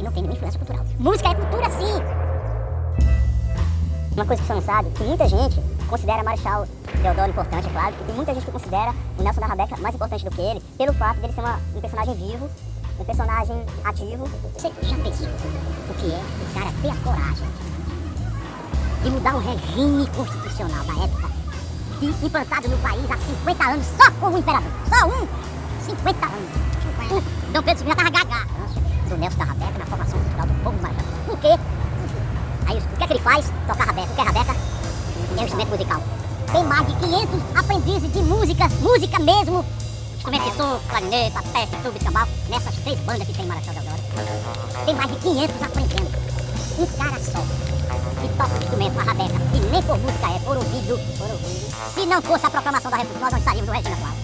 que não tem nenhuma influência cultural. Música é cultura, sim! Uma coisa que você não sabe, que muita gente considera Marechal Deodoro importante, é claro, e tem muita gente que considera o Nelson da Rabeca mais importante do que ele, pelo fato dele ser um personagem vivo, um personagem ativo. Você já pensou o que é o cara ter a coragem de mudar um regime constitucional da época, implantado no país há 50 anos, só como imperador? Só um! 50 anos! Dom Pedro II já estava gaga do Nelson da Rabeca na formação cultural do povo marechal. Por quê? Aí o que é que ele faz? Tocar rabeca. O que é rabeca? É um instrumento musical. Tem mais de 500 aprendizes de música mesmo. Instrumento de som, clarinete, teste, tubo, escambau. Nessas 3 bandas que tem em Marechal Deodoro. Tem mais de 500 aprendendo. Um cara só que toca o instrumento, a rabeca. E nem por música é, por ouvido. Se não fosse a proclamação da República, nós não estaríamos no regime atual.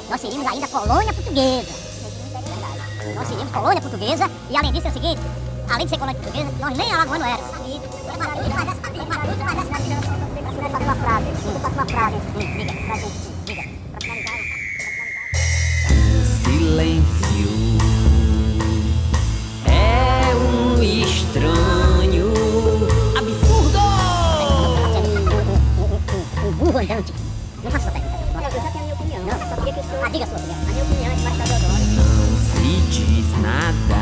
Nós seríamos ainda colônia portuguesa. Nós seríamos colônia portuguesa. E além disso é o seguinte... Além de ser colônia portuguesa, nós nem alagoano era. Uma frase. Diga. Pra finalizar. Silêncio é um estranho absurdo. Um burro andante. Não faça essa pergunta. Eu já tenho a minha opinião. Não, só queria que o senhor... diga a sua opinião. A minha opinião é que Marechal Deodoro... Não se diz nada.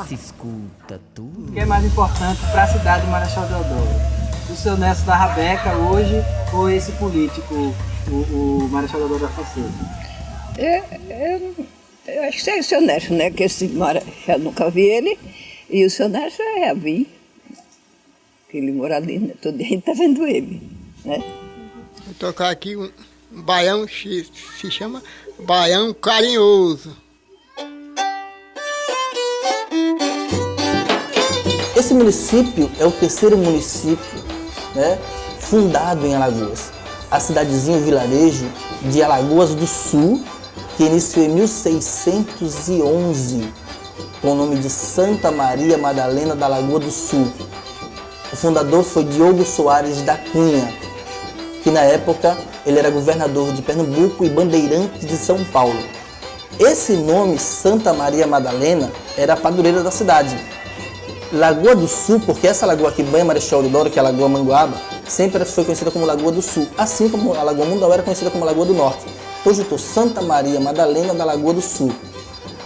Se escuta tudo. O que é mais importante para a cidade de Marechal Deodoro? O seu Nelson da Rabeca hoje ou esse político, o Marechal Deodoro da Fonseca? Eu acho que é o seu Nelson, né? Que esse Marechal nunca vi ele. E o seu Nelson é a Vim. Que ele mora ali, né? Todo dia a gente tá vendo ele, né? Vou tocar aqui um baião que se chama Baião Carinhoso. Esse município é o 3º município, né, fundado em Alagoas. A cidadezinha, o vilarejo de Alagoas do Sul, que iniciou em 1611, com o nome de Santa Maria Madalena da Lagoa do Sul. O fundador foi Diogo Soares da Cunha, que na época ele era governador de Pernambuco e bandeirante de São Paulo. Esse nome, Santa Maria Madalena, era a padroeira da cidade. Lagoa do Sul, porque essa lagoa que banha Marechal Deodoro, que é a Lagoa Manguaba, sempre foi conhecida como Lagoa do Sul, assim como a Lagoa Mundau era conhecida como Lagoa do Norte. Então juntou Santa Maria Madalena da Lagoa do Sul.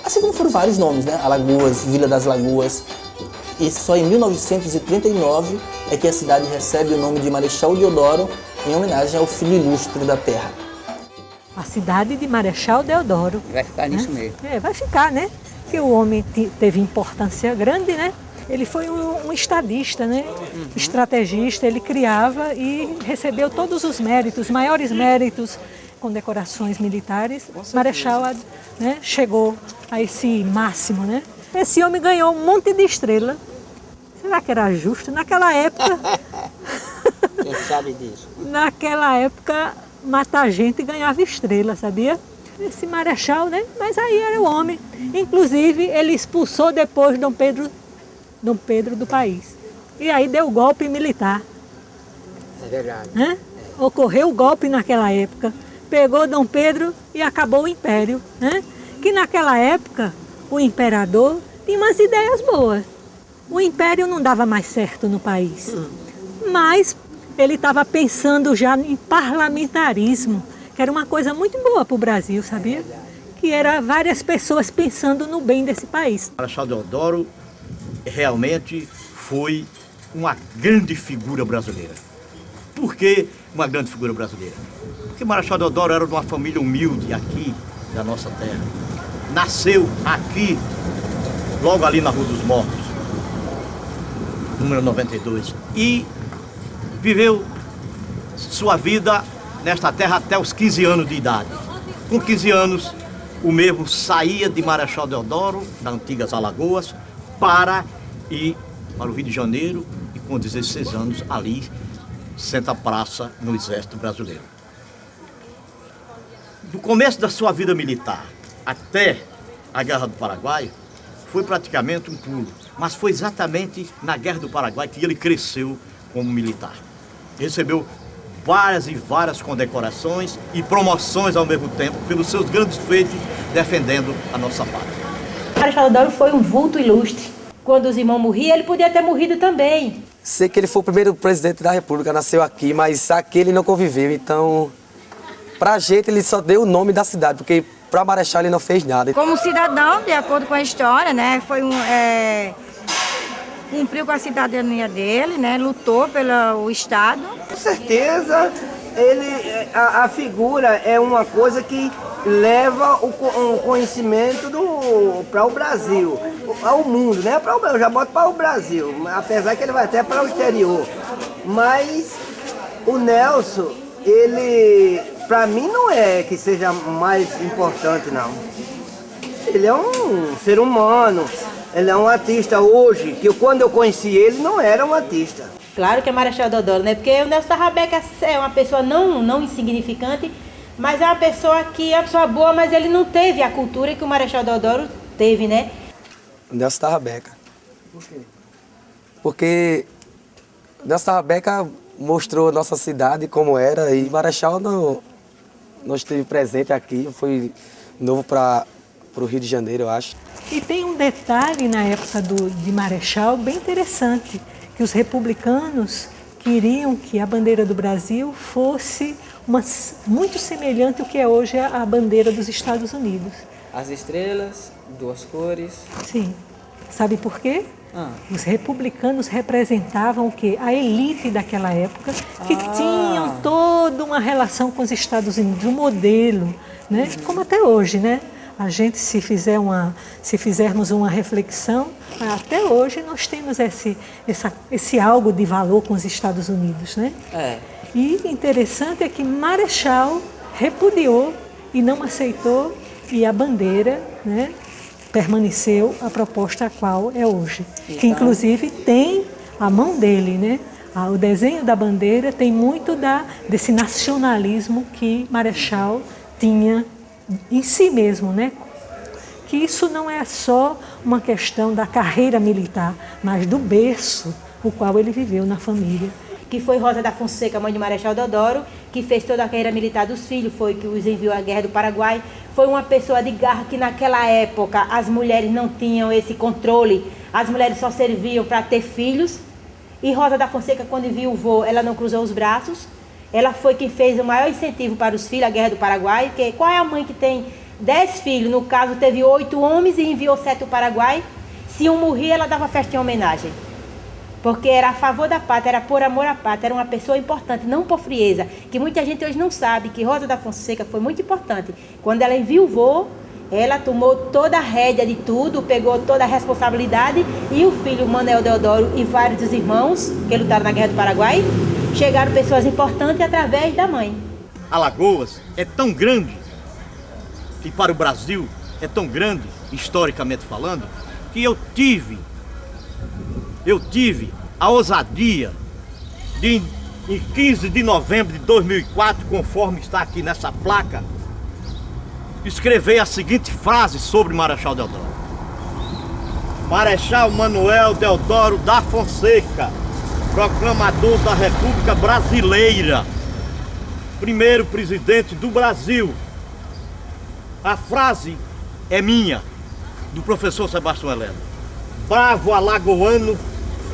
Assim como foram vários nomes, né? Alagoas, Vila das Lagoas. E só em 1939 é que a cidade recebe o nome de Marechal Deodoro em homenagem ao filho ilustre da terra. A cidade de Marechal Deodoro. Vai ficar nisso mesmo. Vai ficar, né? Porque o homem teve importância grande, né? Ele foi um estadista, né? Estrategista, ele criava e recebeu todos os méritos, maiores méritos, condecorações militares. Marechal, né, chegou a esse máximo, né? Esse homem ganhou um monte de estrela. Será que era justo? Naquela época... Quem sabe disso? Naquela época, matar gente ganhava estrela, sabia? Esse Marechal, né? Mas aí era o homem. Inclusive, ele expulsou depois Dom Pedro do país. E aí deu o golpe militar. É verdade. Né? Ocorreu o golpe naquela época. Pegou Dom Pedro e acabou o império. Né? Que naquela época, o imperador tinha umas ideias boas. O império não dava mais certo no país. Mas ele estava pensando já em parlamentarismo, que era uma coisa muito boa para o Brasil, sabia? Que era várias pessoas pensando no bem desse país. Marechal Deodoro realmente foi uma grande figura brasileira. Por que uma grande figura brasileira? Porque Marechal Deodoro era de uma família humilde aqui da nossa terra. Nasceu aqui, logo ali na Rua dos Mortos, número 92, e viveu sua vida nesta terra até os 15 anos de idade. Com 15 anos, o mesmo saía de Marechal Deodoro, das antigas Alagoas, para ir para o Rio de Janeiro e com 16 anos ali senta a praça no Exército Brasileiro. Do começo da sua vida militar até a Guerra do Paraguai foi praticamente um pulo, mas foi exatamente na Guerra do Paraguai que ele cresceu como militar. recebeu várias e várias condecorações e promoções ao mesmo tempo pelos seus grandes feitos defendendo a nossa pátria. Marechal Deodoro foi um vulto ilustre. Quando os irmãos morriam, ele podia ter morrido também. Sei que ele foi o primeiro presidente da República, nasceu aqui, mas aqui ele não conviveu, então pra gente ele só deu o nome da cidade, porque pra Marechal ele não fez nada. Como cidadão, de acordo com a história, né, cumpriu com a cidadania dele, né, lutou pelo Estado. Com certeza, a figura é uma coisa que leva o conhecimento para o Brasil, ao mundo, né? Eu já boto para o Brasil, apesar que ele vai até para o exterior. Mas o Nelson, ele, para mim, não é que seja mais importante, não. Ele é um ser humano, ele é um artista hoje, que quando eu conheci ele, não era um artista. Claro que é Marechal Deodoro, né? Porque o Nelson da Rabeca é uma pessoa não insignificante, mas é uma pessoa que é uma pessoa boa, mas ele não teve a cultura que o Marechal Deodoro teve, né? O Nelson da Rabeca. Por quê? Porque o Nelson da Rabeca mostrou a nossa cidade como era e Marechal não esteve presente aqui, foi novo para o Rio de Janeiro, eu acho. E tem um detalhe na época de Marechal bem interessante, que os republicanos queriam que a bandeira do Brasil fosse muito semelhante ao que é hoje a bandeira dos Estados Unidos. As estrelas, duas cores. Sim. Sabe por quê? Os republicanos representavam o quê? A elite daquela época, que tinham toda uma relação com os Estados Unidos, um modelo, né? Como até hoje, né? A gente, se fizermos uma reflexão, até hoje nós temos esse algo de valor com os Estados Unidos, né? E interessante é que Marechal repudiou e não aceitou, e a bandeira, né, permaneceu a proposta a qual é hoje. Então, que inclusive tem a mão dele, né? O desenho da bandeira tem muito desse nacionalismo que Marechal tinha em si mesmo, né? Que isso não é só uma questão da carreira militar, mas do berço o qual ele viveu na família. Que foi Rosa da Fonseca, mãe de Marechal Deodoro, que fez toda a carreira militar dos filhos, foi que os enviou à Guerra do Paraguai. Foi uma pessoa de garra que naquela época as mulheres não tinham esse controle, as mulheres só serviam para ter filhos. E Rosa da Fonseca, quando viu o vô, ela não cruzou os braços. Ela foi quem fez o maior incentivo para os filhos, a Guerra do Paraguai, que qual é a mãe que tem 10 filhos? No caso, teve 8 homens e enviou 7 ao Paraguai. Se um morria, ela dava festa em homenagem. Porque era a favor da pátria, era por amor à pátria, era uma pessoa importante, não por frieza. Que muita gente hoje não sabe que Rosa da Fonseca foi muito importante. Quando ela enviou, ela tomou toda a rédea de tudo, pegou toda a responsabilidade, e o filho Manuel Deodoro e vários dos irmãos que lutaram na Guerra do Paraguai, chegaram pessoas importantes através da mãe. Alagoas é tão grande, e para o Brasil é tão grande, historicamente falando, que eu tive a ousadia de, em 15 de novembro de 2004, conforme está aqui nessa placa, escrever a seguinte frase sobre Marechal Deodoro. Marechal Manuel Deodoro da Fonseca, proclamador da República Brasileira, primeiro presidente do Brasil. A frase é minha, do professor Sebastião Heleno. Bravo alagoano,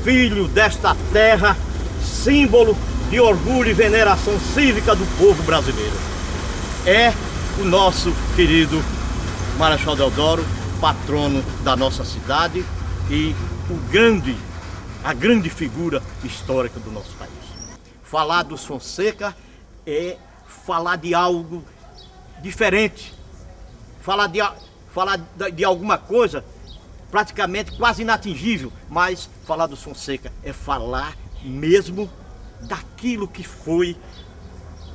filho desta terra, símbolo de orgulho e veneração cívica do povo brasileiro. É o nosso querido Marechal Deodoro, patrono da nossa cidade e a grande figura histórica do nosso país. Falar dos Fonseca é falar de algo diferente, falar de alguma coisa praticamente quase inatingível, mas falar dos Fonseca é falar mesmo daquilo que foi,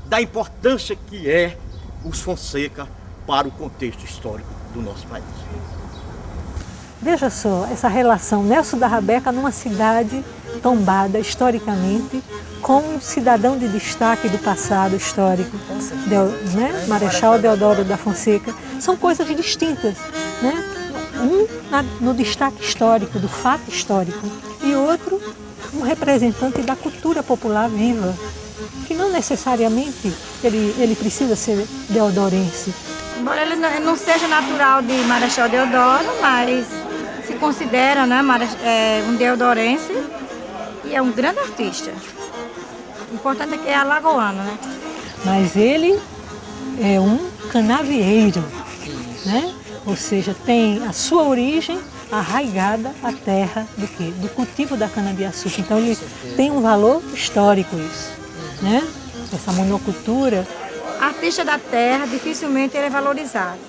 da importância que é os Fonseca para o contexto histórico do nosso país. Veja só, essa relação Nelson da Rabeca numa cidade tombada historicamente, com um cidadão de destaque do passado histórico, né? Marechal Deodoro da Fonseca, são coisas distintas, né? Um no destaque histórico, do fato histórico, e outro um representante da cultura popular viva, que não necessariamente ele precisa ser deodorense. Embora ele não seja natural de Marechal Deodoro, mas se considera, né, um deodorense e é um grande artista. O importante é que é alagoano, né? Mas ele é um canavieiro, né? Ou seja, tem a sua origem arraigada à terra do quê? Do cultivo da cana-de-açúcar. Então ele tem um valor histórico isso, né? Essa monocultura. Artista da terra, dificilmente ele é valorizado.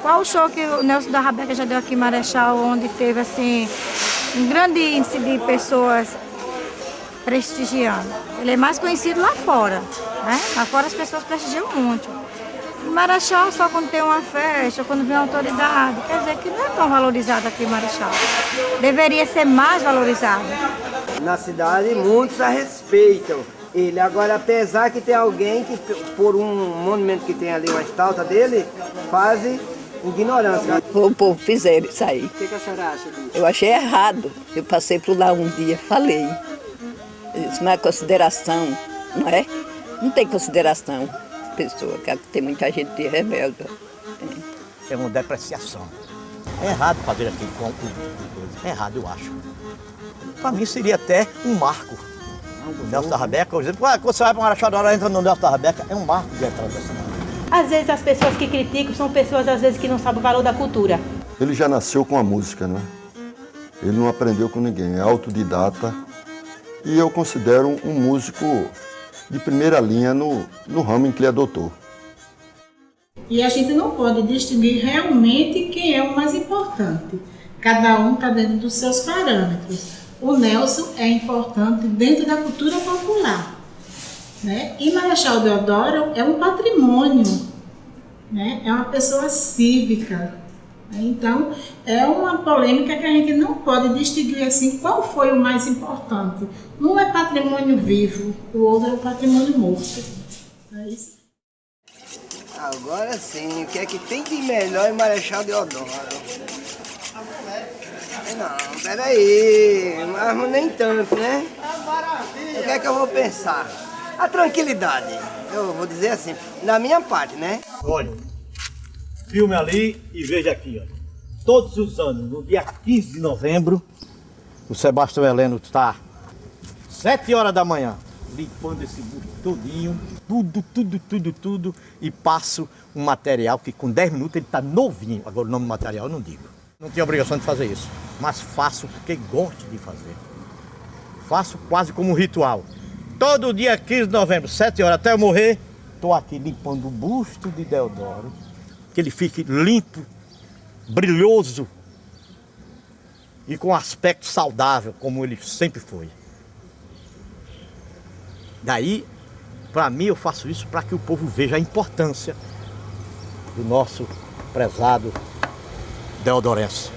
Qual o show que o Nelson da Rabeca já deu aqui em Marechal, onde teve assim um grande índice de pessoas prestigiando? Ele é mais conhecido lá fora, né? Lá fora as pessoas prestigiam muito. Em Marechal, só quando tem uma festa, quando vem uma autoridade, quer dizer que não é tão valorizado aqui em Marechal. Deveria ser mais valorizado. Na cidade, muitos a respeitam ele. Agora, apesar que tem alguém que, por um monumento que tem ali, uma estátua dele, faz ignorância. O povo fizeram isso aí. O que a senhora acha disso? Eu achei errado. Eu passei por lá um dia, falei. Isso não é consideração, não é? Não tem consideração. Pessoa, que tem muita gente de rebelde. É uma depreciação. É errado fazer aquilo com coisa. É errado, eu acho. Para mim seria até um marco. O Nelson da Rabeca, por exemplo, quando você vai para Marechal Deodoro, entra no Nelson da Rabeca, é um marco de entrada da cidade. Às vezes as pessoas que criticam são pessoas às vezes que não sabem o valor da cultura. Ele já nasceu com a música, né? Ele não aprendeu com ninguém, é autodidata. E eu considero um músico de primeira linha no ramo em que ele adotou. E a gente não pode distinguir realmente quem é o mais importante. Cada um está dentro dos seus parâmetros. O Nelson é importante dentro da cultura popular, né? E Marechal Deodoro é um patrimônio, né? É uma pessoa cívica. Então, é uma polêmica que a gente não pode distinguir assim qual foi o mais importante. Um é patrimônio vivo, o outro é o patrimônio morto. É isso. Agora sim, o que é que tem de melhor em Marechal Deodoro? Não, peraí, mas nem tanto, né? O que é que eu vou pensar? A tranquilidade, eu vou dizer assim, na minha parte, né? Olha, filme ali e veja aqui, ó. Todos os anos, no dia 15 de novembro, o Sebastião Heleno está 7 horas da manhã, limpando esse busto todinho, tudo, e passo um material que com 10 minutos ele está novinho. Agora o nome do material eu não digo. Não tinha obrigação de fazer isso, mas faço porque gosto de fazer. Faço quase como um ritual. Todo dia 15 de novembro, 7 horas até eu morrer, estou aqui limpando o busto de Deodoro, que ele fique limpo, brilhoso e com aspecto saudável, como ele sempre foi. Daí, para mim, eu faço isso para que o povo veja a importância do nosso prezado deodorense.